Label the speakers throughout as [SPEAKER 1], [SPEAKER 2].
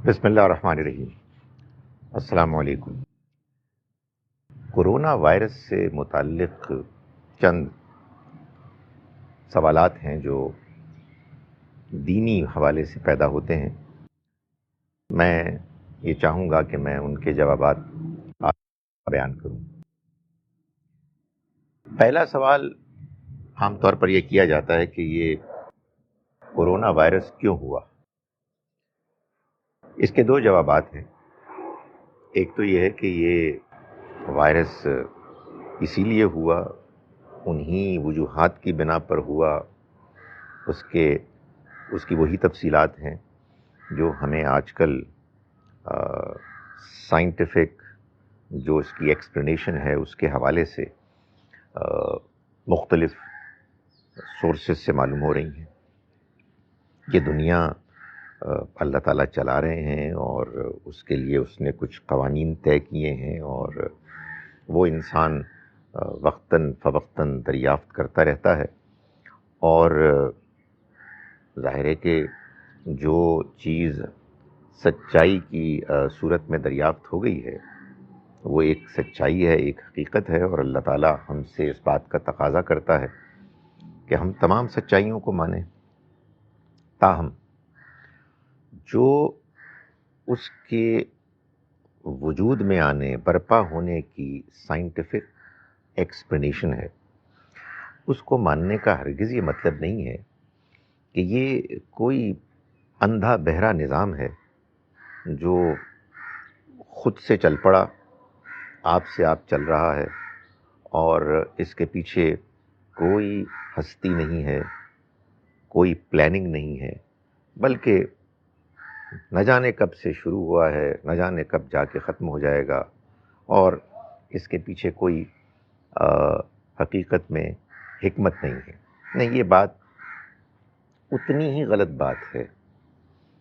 [SPEAKER 1] بسم اللہ الرحمن الرحیم۔ السلام علیکم۔ کورونا وائرس سے متعلق چند سوالات ہیں جو دینی حوالے سے پیدا ہوتے ہیں۔ میں یہ چاہوں گا کہ میں ان کے جوابات آپ کو بیان کروں۔ پہلا سوال عام طور پر یہ کیا جاتا ہے کہ یہ کورونا وائرس کیوں ہوا؟ اس کے دو جوابات ہیں۔ ایک تو یہ ہے کہ یہ وائرس اسی لیے ہوا، انہی وجوہات کی بنا پر ہوا، اس کی وہی تفصیلات ہیں جو ہمیں آج کل سائنٹیفک جو اس کی ایکسپلینیشن ہے اس کے حوالے سے مختلف سورسز سے معلوم ہو رہی ہیں۔ یہ دنیا اللہ تعالیٰ چلا رہے ہیں اور اس کے لیے اس نے کچھ قوانین طے کیے ہیں، اور وہ انسان وقتاً فوقتاً دریافت کرتا رہتا ہے، اور ظاہر ہے کہ جو چیز سچائی کی صورت میں دریافت ہو گئی ہے وہ ایک سچائی ہے، ایک حقیقت ہے، اور اللہ تعالیٰ ہم سے اس بات کا تقاضا کرتا ہے کہ ہم تمام سچائیوں کو مانیں۔ تاہم جو اس کے وجود میں آنے، برپا ہونے کی سائنٹیفک ایکسپلینیشن ہے، اس کو ماننے کا ہرگز یہ مطلب نہیں ہے کہ یہ کوئی اندھا بہرا نظام ہے جو خود سے چل پڑا، آپ سے آپ چل رہا ہے، اور اس کے پیچھے کوئی ہستی نہیں ہے، کوئی پلاننگ نہیں ہے، بلکہ نہ جانے کب سے شروع ہوا ہے، نہ جانے کب جا کے ختم ہو جائے گا، اور اس کے پیچھے کوئی حقیقت میں حکمت نہیں ہے۔ نہیں، یہ بات اتنی ہی غلط بات ہے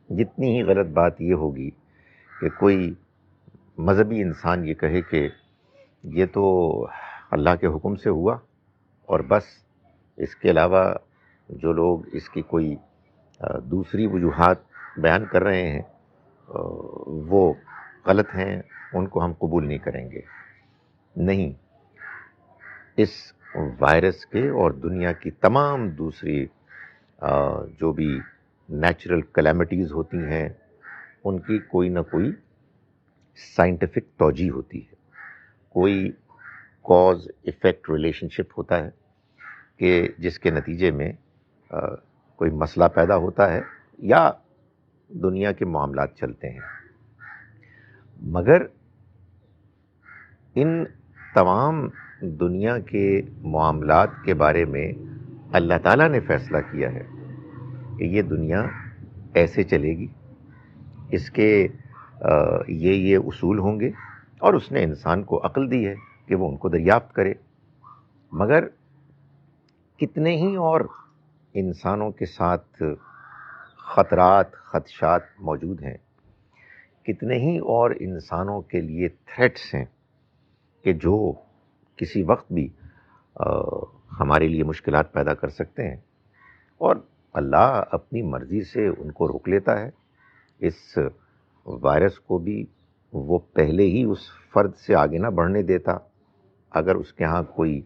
[SPEAKER 1] جتنی ہی غلط بات یہ ہوگی کہ کوئی مذہبی انسان یہ کہے کہ یہ تو اللہ کے حکم سے ہوا، اور بس اس کے علاوہ جو لوگ اس کی کوئی دوسری وجوہات بیان کر رہے ہیں وہ غلط ہیں، ان کو ہم قبول نہیں کریں گے۔ نہیں، اس وائرس کے اور دنیا کی تمام دوسری جو بھی نیچرل کلیمٹیز ہوتی ہیں ان کی کوئی نہ کوئی سائنٹیفک توجہ ہوتی ہے، کوئی کاز ایفیکٹ ریلیشن شپ ہوتا ہے کہ جس کے نتیجے میں کوئی مسئلہ پیدا ہوتا ہے یا دنیا کے معاملات چلتے ہیں۔ مگر ان تمام دنیا کے معاملات کے بارے میں اللہ تعالیٰ نے فیصلہ کیا ہے کہ یہ دنیا ایسے چلے گی، اس کے یہ اصول ہوں گے، اور اس نے انسان کو عقل دی ہے کہ وہ ان کو دریافت کرے۔ مگر کتنے ہی اور انسانوں کے ساتھ خطرات، خدشات موجود ہیں، کتنے ہی اور انسانوں کے لیے تھریٹس ہیں کہ جو کسی وقت بھی ہمارے لیے مشکلات پیدا کر سکتے ہیں، اور اللہ اپنی مرضی سے ان کو روک لیتا ہے۔ اس وائرس کو بھی وہ پہلے ہی اس فرد سے آگے نہ بڑھنے دیتا اگر اس کے ہاں کوئی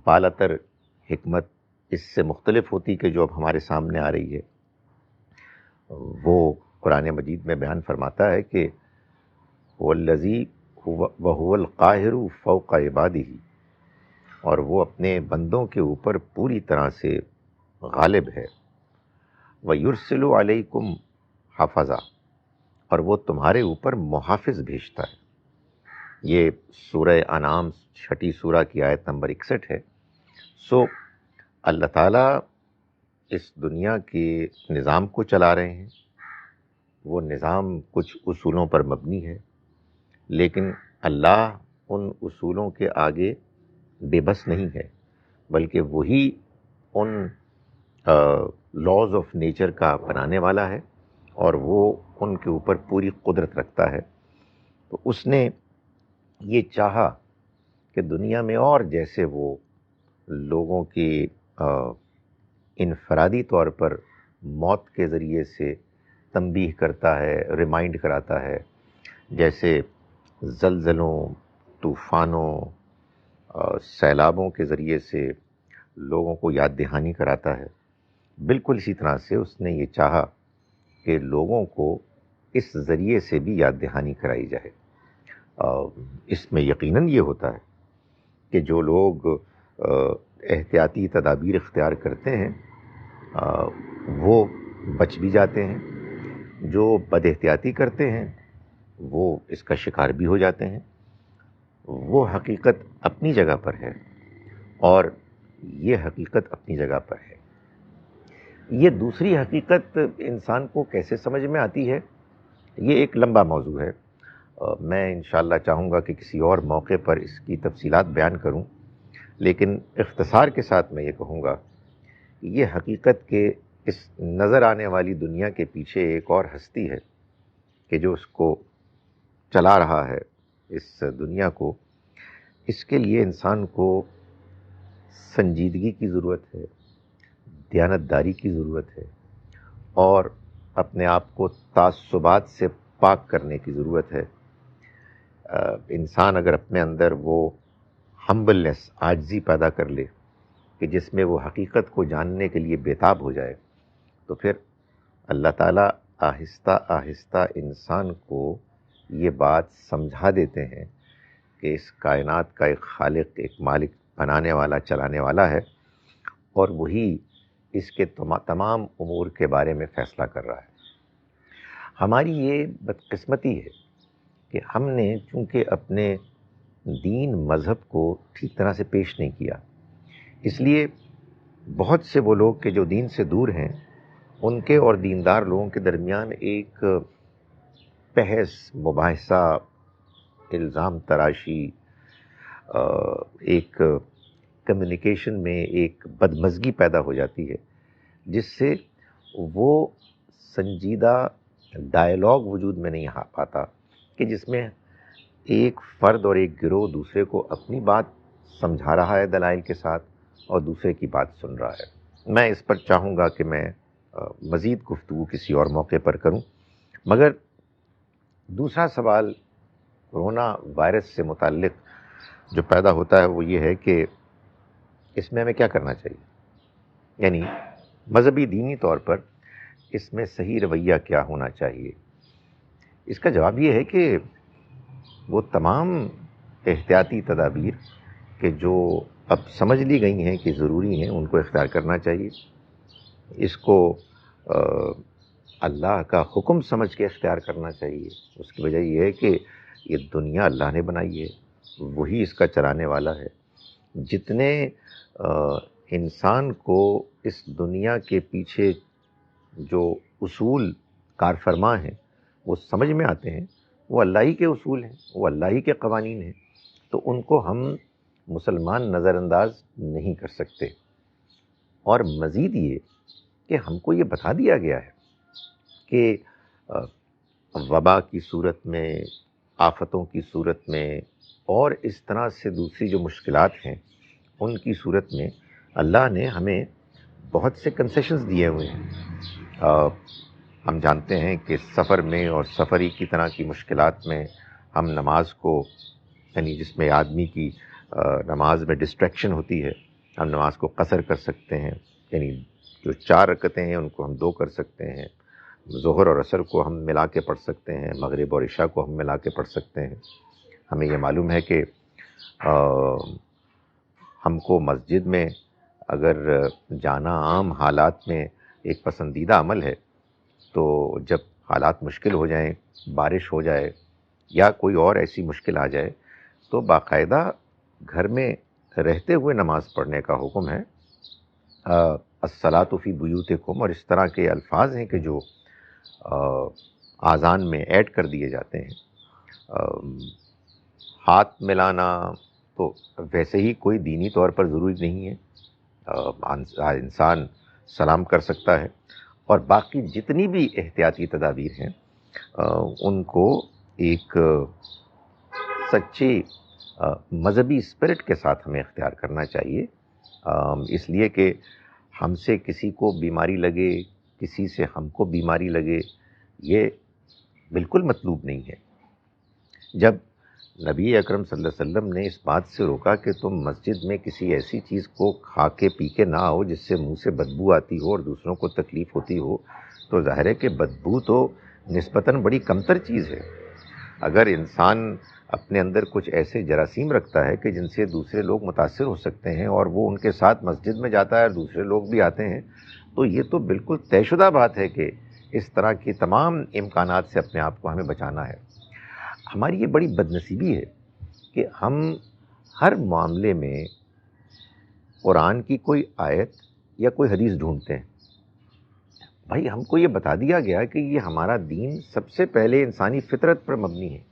[SPEAKER 1] بالاتر حکمت اس سے مختلف ہوتی کہ جو اب ہمارے سامنے آ رہی ہے۔ وہ قرآن مجید میں بیان فرماتا ہے کہ والذی وہو القاہر فوق عبادہ، اور وہ اپنے بندوں کے اوپر پوری طرح سے غالب ہے۔ وَيُرْسِلُ عَلَيْكُمْ حَفَظًا، اور وہ تمہارے اوپر محافظ بھیجتا ہے۔ یہ سورہ انعام 6 سورہ کی آیت نمبر 61 ہے۔ سو اللہ تعالیٰ اس دنیا کے نظام کو چلا رہے ہیں، وہ نظام کچھ اصولوں پر مبنی ہے، لیکن اللہ ان اصولوں کے آگے بے بس نہیں ہے، بلکہ وہی ان لاز آف نیچر کا بنانے والا ہے، اور وہ ان کے اوپر پوری قدرت رکھتا ہے۔ تو اس نے یہ چاہا کہ دنیا میں اور جیسے وہ لوگوں کی انفرادی طور پر موت کے ذریعے سے تنبیہ کرتا ہے، ریمائنڈ کراتا ہے، جیسے زلزلوں، طوفانوں، سیلابوں کے ذریعے سے لوگوں کو یاد دہانی کراتا ہے، بالکل اسی طرح سے اس نے یہ چاہا کہ لوگوں کو اس ذریعے سے بھی یاد دہانی کرائی جائے۔ اس میں یقیناً یہ ہوتا ہے کہ جو لوگ احتیاطی تدابیر اختیار کرتے ہیں وہ بچ بھی جاتے ہیں، جو بد احتیاطی کرتے ہیں وہ اس کا شکار بھی ہو جاتے ہیں۔ وہ حقیقت اپنی جگہ پر ہے اور یہ حقیقت اپنی جگہ پر ہے۔ یہ دوسری حقیقت انسان کو کیسے سمجھ میں آتی ہے، یہ ایک لمبا موضوع ہے۔ میں انشاءاللہ چاہوں گا کہ کسی اور موقع پر اس کی تفصیلات بیان کروں، لیکن اختصار کے ساتھ میں یہ کہوں گا کہ یہ حقیقت کہ اس نظر آنے والی دنیا کے پیچھے ایک اور ہستی ہے کہ جو اس کو چلا رہا ہے، اس دنیا کو، اس کے لیے انسان کو سنجیدگی کی ضرورت ہے، دیانتداری کی ضرورت ہے، اور اپنے آپ کو تعصبات سے پاک کرنے کی ضرورت ہے۔ انسان اگر اپنے اندر وہ ہمبلنس، عاجزی پیدا کر لے کہ جس میں وہ حقیقت کو جاننے کے لیے بیتاب ہو جائے، تو پھر اللہ تعالیٰ آہستہ آہستہ انسان کو یہ بات سمجھا دیتے ہیں کہ اس کائنات کا ایک خالق، ایک مالک، بنانے والا، چلانے والا ہے، اور وہی اس کے تمام امور کے بارے میں فیصلہ کر رہا ہے۔ ہماری یہ بدقسمتی ہے کہ ہم نے چونکہ اپنے دین، مذہب کو ٹھیک طرح سے پیش نہیں کیا، اس لیے بہت سے وہ لوگ کہ جو دین سے دور ہیں، ان کے اور دیندار لوگوں کے درمیان ایک بحث، مباحثہ، الزام تراشی، ایک کمیونیکیشن میں ایک بدمزگی پیدا ہو جاتی ہے، جس سے وہ سنجیدہ ڈائلاگ وجود میں نہیں آ پاتا کہ جس میں ایک فرد اور ایک گروہ دوسرے کو اپنی بات سمجھا رہا ہے دلائل کے ساتھ اور دوسرے کی بات سن رہا ہے۔ میں اس پر چاہوں گا کہ میں مزید گفتگو کسی اور موقع پر کروں، مگر دوسرا سوال کورونا وائرس سے متعلق جو پیدا ہوتا ہے وہ یہ ہے کہ اس میں ہمیں کیا کرنا چاہیے، یعنی مذہبی دینی طور پر اس میں صحیح رویہ کیا ہونا چاہیے۔ اس کا جواب یہ ہے کہ وہ تمام احتیاطی تدابیر کہ جو اب سمجھ لی گئی ہیں کہ ضروری ہیں، ان کو اختیار کرنا چاہیے۔ اس کو اللہ کا حکم سمجھ کے اختیار کرنا چاہیے۔ اس کی وجہ یہ ہے کہ یہ دنیا اللہ نے بنائی ہے، وہی اس کا چلانے والا ہے۔ جتنے انسان کو اس دنیا کے پیچھے جو اصول کار فرما ہیں وہ سمجھ میں آتے ہیں، وہ اللہ ہی کے اصول ہیں، وہ اللہ ہی کے قوانین ہیں، تو ان کو ہم مسلمان نظر انداز نہیں کر سکتے۔ اور مزید یہ کہ ہم کو یہ بتا دیا گیا ہے کہ وبا کی صورت میں، آفتوں کی صورت میں، اور اس طرح سے دوسری جو مشکلات ہیں ان کی صورت میں اللہ نے ہمیں بہت سے کنسیشنز دیے ہوئے ہیں۔ ہم جانتے ہیں کہ سفر میں اور سفری کی طرح کی مشکلات میں ہم نماز کو، یعنی جس میں آدمی کی نماز میں ڈسٹریکشن ہوتی ہے، ہم نماز کو قصر کر سکتے ہیں، یعنی جو 4 رکعتیں ہیں ان کو ہم 2 کر سکتے ہیں، ظہر اور عصر کو ہم ملا کے پڑھ سکتے ہیں، مغرب اور عشاء کو ہم ملا کے پڑھ سکتے ہیں۔ ہمیں یہ معلوم ہے کہ ہم کو مسجد میں اگر جانا عام حالات میں ایک پسندیدہ عمل ہے، تو جب حالات مشکل ہو جائیں، بارش ہو جائے یا کوئی اور ایسی مشکل آ جائے، تو باقاعدہ گھر میں رہتے ہوئے نماز پڑھنے کا حکم ہے۔ الصلاۃ فی بیوتکم، اور اس طرح کے الفاظ ہیں کہ جو آذان میں ایڈ کر دیے جاتے ہیں۔ ہاتھ ملانا تو ویسے ہی کوئی دینی طور پر ضروری نہیں ہے، انسان سلام کر سکتا ہے، اور باقی جتنی بھی احتیاطی تدابیر ہیں ان کو ایک سچی مذہبی اسپرٹ کے ساتھ ہمیں اختیار کرنا چاہیے، اس لیے کہ ہم سے کسی کو بیماری لگے، کسی سے ہم کو بیماری لگے، یہ بالکل مطلوب نہیں ہے۔ جب نبی اکرم صلی اللہ علیہ وسلم نے اس بات سے روکا کہ تم مسجد میں کسی ایسی چیز کو کھا کے پی کے نہ آؤ جس سے منہ سے بدبو آتی ہو اور دوسروں کو تکلیف ہوتی ہو، تو ظاہر ہے کہ بدبو تو نسبتاً بڑی کمتر چیز ہے۔ اگر انسان اپنے اندر کچھ ایسے جراثیم رکھتا ہے کہ جن سے دوسرے لوگ متاثر ہو سکتے ہیں اور وہ ان کے ساتھ مسجد میں جاتا ہے اور دوسرے لوگ بھی آتے ہیں، تو یہ تو بالکل طے شدہ بات ہے کہ اس طرح کی تمام امکانات سے اپنے آپ کو ہمیں بچانا ہے۔ ہماری یہ بڑی بدنصیبی ہے کہ ہم ہر معاملے میں قرآن کی کوئی آیت یا کوئی حدیث ڈھونڈتے ہیں۔ بھائی ہم کو یہ بتا دیا گیا کہ یہ ہمارا دین سب سے پہلے انسانی فطرت پر مبنی ہے۔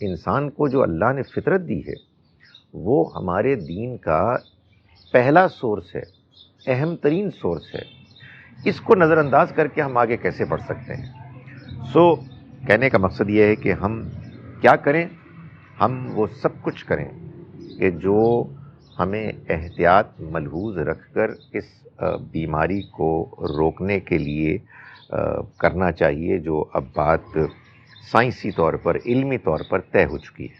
[SPEAKER 1] انسان کو جو اللہ نے فطرت دی ہے وہ ہمارے دین کا پہلا سورس ہے، اہم ترین سورس ہے۔ اس کو نظر انداز کر کے ہم آگے کیسے بڑھ سکتے ہیں؟ کہنے کا مقصد یہ ہے کہ ہم کیا کریں؟ ہم وہ سب کچھ کریں کہ جو ہمیں احتیاط ملحوظ رکھ کر اس بیماری کو روکنے کے لیے کرنا چاہیے، جو اب بات سائنسی طور پر، علمی طور پر طے ہو چکی ہے۔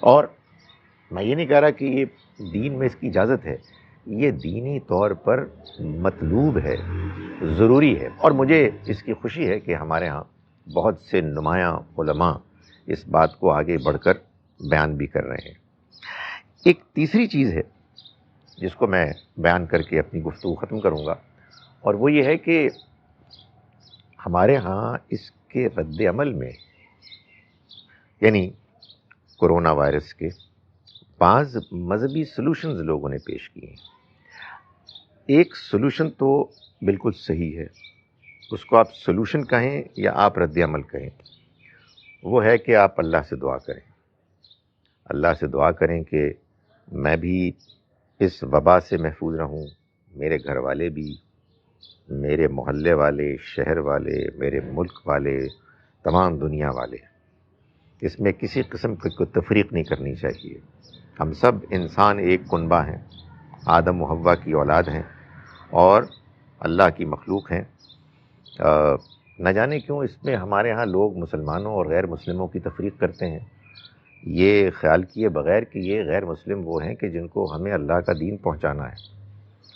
[SPEAKER 1] اور میں یہ نہیں کہہ رہا کہ یہ دین میں اس کی اجازت ہے، یہ دینی طور پر مطلوب ہے، ضروری ہے، اور مجھے اس کی خوشی ہے کہ ہمارے ہاں بہت سے نمایاں علماء اس بات کو آگے بڑھ کر بیان بھی کر رہے ہیں۔ ایک تیسری چیز ہے جس کو میں بیان کر کے اپنی گفتگو ختم کروں گا، اور وہ یہ ہے کہ ہمارے ہاں اس کے رد عمل میں، یعنی کورونا وائرس کے بعض مذہبی سلوشنز لوگوں نے پیش کیے ہیں۔ ایک سلوشن تو بالکل صحیح ہے، اس کو آپ سلوشن کہیں یا آپ رد عمل کہیں، وہ ہے کہ آپ اللہ سے دعا کریں، اللہ سے دعا کریں کہ میں بھی اس وبا سے محفوظ رہوں، میرے گھر والے بھی، میرے محلے والے، شہر والے، میرے ملک والے، تمام دنیا والے۔ اس میں کسی قسم کی کوئی تفریق نہیں کرنی چاہیے۔ ہم سب انسان ایک کنبہ ہیں، آدم و حوا کی اولاد ہیں اور اللہ کی مخلوق ہیں۔ نہ جانے کیوں اس میں ہمارے ہاں لوگ مسلمانوں اور غیر مسلموں کی تفریق کرتے ہیں، یہ خیال کیے بغیر کہ یہ غیر مسلم وہ ہیں کہ جن کو ہمیں اللہ کا دین پہنچانا ہے۔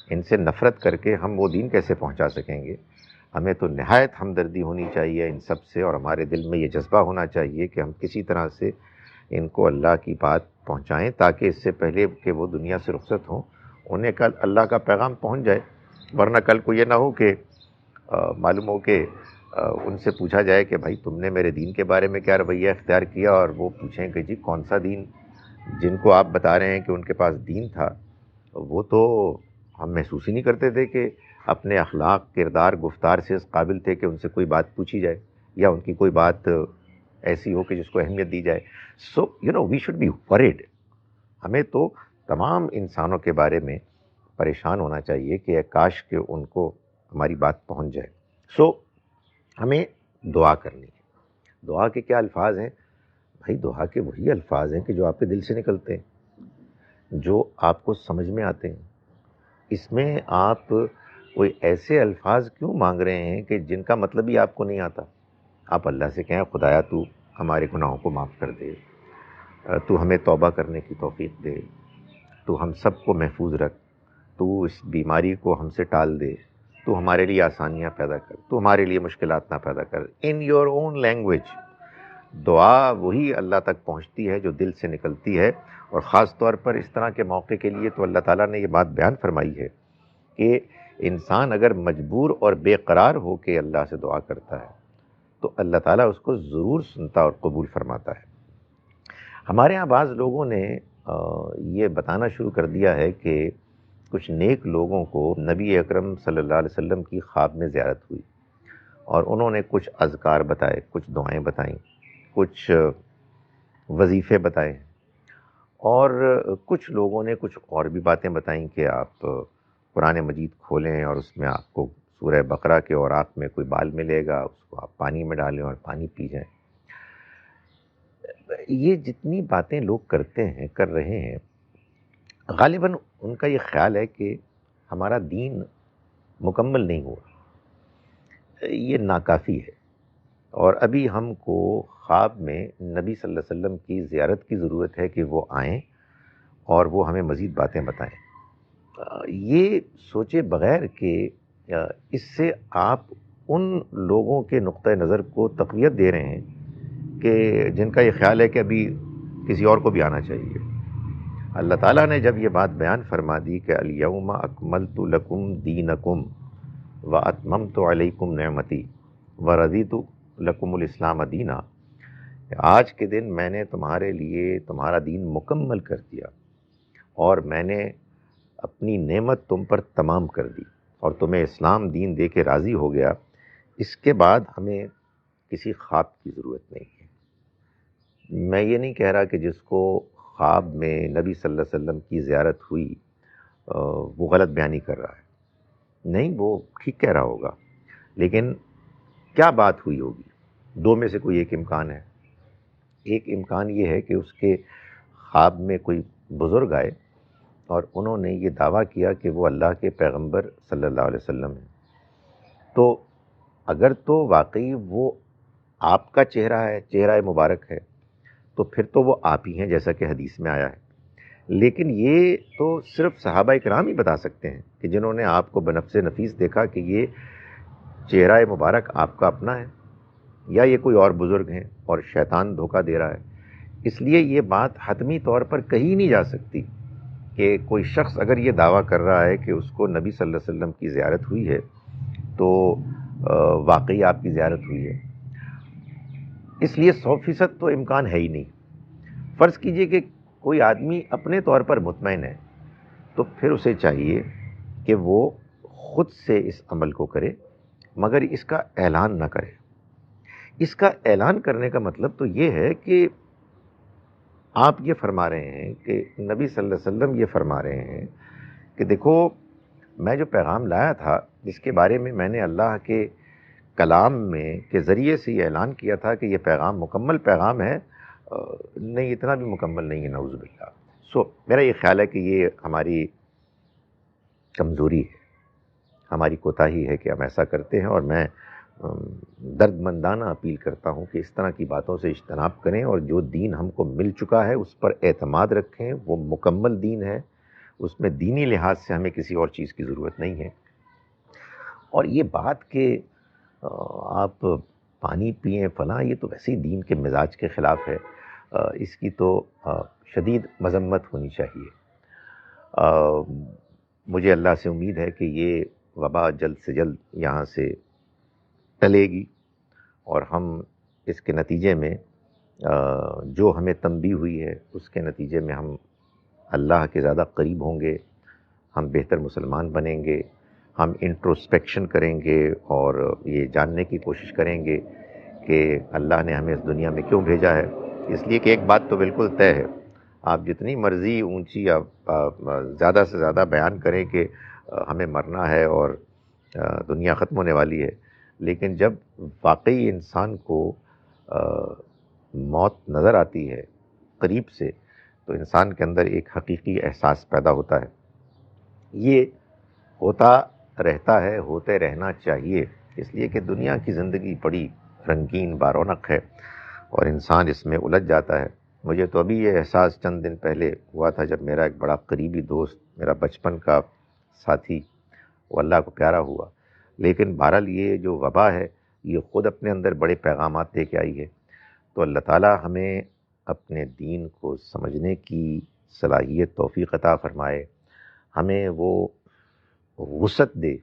[SPEAKER 1] ان سے نفرت کر کے ہم وہ دین کیسے پہنچا سکیں گے؟ ہمیں تو نہایت ہمدردی ہونی چاہیے ان سب سے، اور ہمارے دل میں یہ جذبہ ہونا چاہیے کہ ہم کسی طرح سے ان کو اللہ کی بات پہنچائیں، تاکہ اس سے پہلے کہ وہ دنیا سے رخصت ہوں انہیں کل اللہ کا پیغام پہنچ جائے۔ ورنہ کل کو یہ نہ ہو کہ معلوم ہو کہ ان سے پوچھا جائے کہ بھائی تم نے میرے دین کے بارے میں کیا رویہ اختیار کیا، اور وہ پوچھیں کہ جی کون سا دین؟ جن کو آپ بتا رہے ہیں کہ ان کے پاس دین تھا، وہ تو ہم محسوس ہی نہیں کرتے تھے کہ اپنے اخلاق، کردار، گفتار سے اس قابل تھے کہ ان سے کوئی بات پوچھی جائے یا ان کی کوئی بات ایسی ہو کہ جس کو اہمیت دی جائے۔ سو وی شوڈ بی ورڈ۔ ہمیں تو تمام انسانوں کے بارے میں پریشان ہونا چاہیے کہ کاش کہ ان کو ہماری بات پہنچ جائے۔ ہمیں دعا کرنی ہے۔ دعا کے کیا الفاظ ہیں؟ بھائی دعا کے وہی الفاظ ہیں کہ جو آپ کے دل سے نکلتے ہیں، جو آپ کو سمجھ میں آتے ہیں۔ اس میں آپ کوئی ایسے الفاظ کیوں مانگ رہے ہیں کہ جن کا مطلب ہی آپ کو نہیں آتا؟ آپ اللہ سے کہیں خدایا تو ہمارے گناہوں کو معاف کر دے، تو ہمیں توبہ کرنے کی توفیق دے، تو ہم سب کو محفوظ رکھ، تو اس بیماری کو ہم سے ٹال دے، تو ہمارے لیے آسانیاں پیدا کر، تو ہمارے لیے مشکلات نہ پیدا کر۔ ان یور اون لینگویج دعا وہی اللہ تک پہنچتی ہے جو دل سے نکلتی ہے، اور خاص طور پر اس طرح کے موقع کے لیے تو اللہ تعالیٰ نے یہ بات بیان فرمائی ہے کہ انسان اگر مجبور اور بے قرار ہو کے اللہ سے دعا کرتا ہے تو اللہ تعالیٰ اس کو ضرور سنتا اور قبول فرماتا ہے۔ ہمارے ہاں بعض لوگوں نے یہ بتانا شروع کر دیا ہے کہ کچھ نیک لوگوں کو نبی اکرم صلی اللہ علیہ وسلم کی خواب میں زیارت ہوئی، اور انہوں نے کچھ اذکار بتائے، کچھ دعائیں بتائیں، کچھ وظیفے بتائے، اور کچھ لوگوں نے کچھ اور بھی باتیں بتائیں کہ آپ قرآن مجید کھولیں اور اس میں آپ کو سورہ بقرہ کے اوراق میں کوئی بال ملے گا، اس کو آپ پانی میں ڈالیں اور پانی پی جائیں۔ یہ جتنی باتیں لوگ کرتے ہیں، کر رہے ہیں، غالباً ان کا یہ خیال ہے کہ ہمارا دین مکمل نہیں ہوا۔ یہ ناکافی ہے، اور ابھی ہم کو خواب میں نبی صلی اللہ علیہ وسلم کی زیارت کی ضرورت ہے کہ وہ آئیں اور وہ ہمیں مزید باتیں بتائیں۔ یہ سوچے بغیر کہ اس سے آپ ان لوگوں کے نقطہ نظر کو تقویت دے رہے ہیں کہ جن کا یہ خیال ہے کہ ابھی کسی اور کو بھی آنا چاہیے۔ اللہ تعالیٰ نے جب یہ بات بیان فرما دی کہ الیوم اکملت لکم دینکم واتممت علیکم نعمتی ورضیت لکم الاسلام دینا، آج کے دن میں نے تمہارے لیے تمہارا دین مکمل کر دیا اور میں نے اپنی نعمت تم پر تمام کر دی اور تمہیں اسلام دین دے کے راضی ہو گیا۔ اس کے بعد ہمیں کسی خواب کی ضرورت نہیں ہے۔ میں یہ نہیں کہہ رہا کہ جس کو خواب میں نبی صلی اللہ علیہ وسلم کی زیارت ہوئی وہ غلط بیانی کر رہا ہے، نہیں، وہ ٹھیک کہہ رہا ہوگا، لیکن کیا بات ہوئی ہوگی؟ دو میں سے کوئی ایک امکان ہے۔ ایک امکان یہ ہے کہ اس کے خواب میں کوئی بزرگ آئے اور انہوں نے یہ دعویٰ کیا کہ وہ اللہ کے پیغمبر صلی اللہ علیہ وسلم ہیں، تو اگر تو واقعی وہ آپ کا چہرہ ہے، چہرہ مبارک ہے، تو پھر تو وہ آپ ہی ہیں جیسا کہ حدیث میں آیا ہے۔ لیکن یہ تو صرف صحابہ کرام ہی بتا سکتے ہیں کہ جنہوں نے آپ کو بنفس نفیس دیکھا کہ یہ چہرہ مبارک آپ کا اپنا ہے یا یہ کوئی اور بزرگ ہیں اور شیطان دھوکہ دے رہا ہے۔ اس لیے یہ بات حتمی طور پر کہی نہیں جا سکتی کہ کوئی شخص اگر یہ دعویٰ کر رہا ہے کہ اس کو نبی صلی اللہ علیہ وسلم کی زیارت ہوئی ہے تو واقعی آپ کی زیارت ہوئی ہے۔ اس لیے 100% تو امکان ہے ہی نہیں۔ فرض کیجئے کہ کوئی آدمی اپنے طور پر مطمئن ہے، تو پھر اسے چاہیے کہ وہ خود سے اس عمل کو کرے، مگر اس کا اعلان نہ کرے۔ اس کا اعلان کرنے کا مطلب تو یہ ہے کہ آپ یہ فرما رہے ہیں کہ نبی صلی اللہ علیہ وسلم یہ فرما رہے ہیں کہ دیکھو، میں جو پیغام لایا تھا، جس کے بارے میں نے اللہ کے کلام میں کے ذریعے سے یہ اعلان کیا تھا کہ یہ پیغام مکمل پیغام ہے، نہیں، اتنا بھی مکمل نہیں ہے، نعوذ باللہ۔ میرا یہ خیال ہے کہ یہ ہماری کمزوری ہے، ہماری کوتاہی ہے کہ ہم ایسا کرتے ہیں، اور میں درد مندانہ اپیل کرتا ہوں کہ اس طرح کی باتوں سے اجتناب کریں اور جو دین ہم کو مل چکا ہے اس پر اعتماد رکھیں۔ وہ مکمل دین ہے، اس میں دینی لحاظ سے ہمیں کسی اور چیز کی ضرورت نہیں ہے۔ اور یہ بات کہ آپ پانی پئیں فلاں، یہ تو ویسے ہی دین کے مزاج کے خلاف ہے، اس کی تو شدید مذمت ہونی چاہیے۔ مجھے اللہ سے امید ہے کہ یہ وبا جلد سے جلد یہاں سے ٹلے گی اور ہم اس کے نتیجے میں جو ہمیں تنبیہ ہوئی ہے اس کے نتیجے میں ہم اللہ کے زیادہ قریب ہوں گے، ہم بہتر مسلمان بنیں گے، ہم انٹروسپیکشن کریں گے اور یہ جاننے کی کوشش کریں گے کہ اللہ نے ہمیں اس دنیا میں کیوں بھیجا ہے۔ اس لیے کہ ایک بات تو بالکل طے ہے، آپ جتنی مرضی اونچی زیادہ سے زیادہ بیان کریں کہ ہمیں مرنا ہے اور دنیا ختم ہونے والی ہے، لیکن جب واقعی انسان کو موت نظر آتی ہے قریب سے تو انسان کے اندر ایک حقیقی احساس پیدا ہوتا ہے۔ یہ ہوتا رہتا ہے، ہوتے رہنا چاہیے، اس لیے کہ دنیا کی زندگی بڑی رنگین بارونق ہے اور انسان اس میں الجھ جاتا ہے۔ مجھے تو ابھی یہ احساس چند دن پہلے ہوا تھا جب میرا ایک بڑا قریبی دوست، میرا بچپن کا ساتھی، وہ اللہ کو پیارا ہوا۔ لیکن بہرحال یہ جو وبا ہے یہ خود اپنے اندر بڑے پیغامات دے کے آئی ہے، تو اللہ تعالیٰ ہمیں اپنے دین کو سمجھنے کی صلاحیت توفیق عطا فرمائے، ہمیں وہ وسعت دے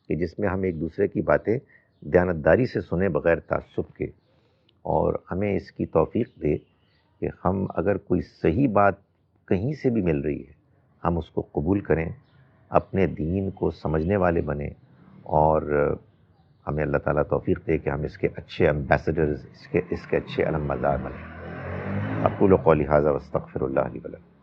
[SPEAKER 1] کہ جس میں ہم ایک دوسرے کی باتیں دیانتداری سے سنیں بغیر تعصب کے، اور ہمیں اس کی توفیق دے کہ ہم اگر کوئی صحیح بات کہیں سے بھی مل رہی ہے ہم اس کو قبول کریں، اپنے دین کو سمجھنے والے بنیں، اور ہمیں اللہ تعالیٰ توفیق دے کہ ہم اس کے اچھے ایمبیسڈرز، اس کے اچھے علم بردار بنیں۔ اقول قولی ھذا واستغفر اللہ لی ولکم۔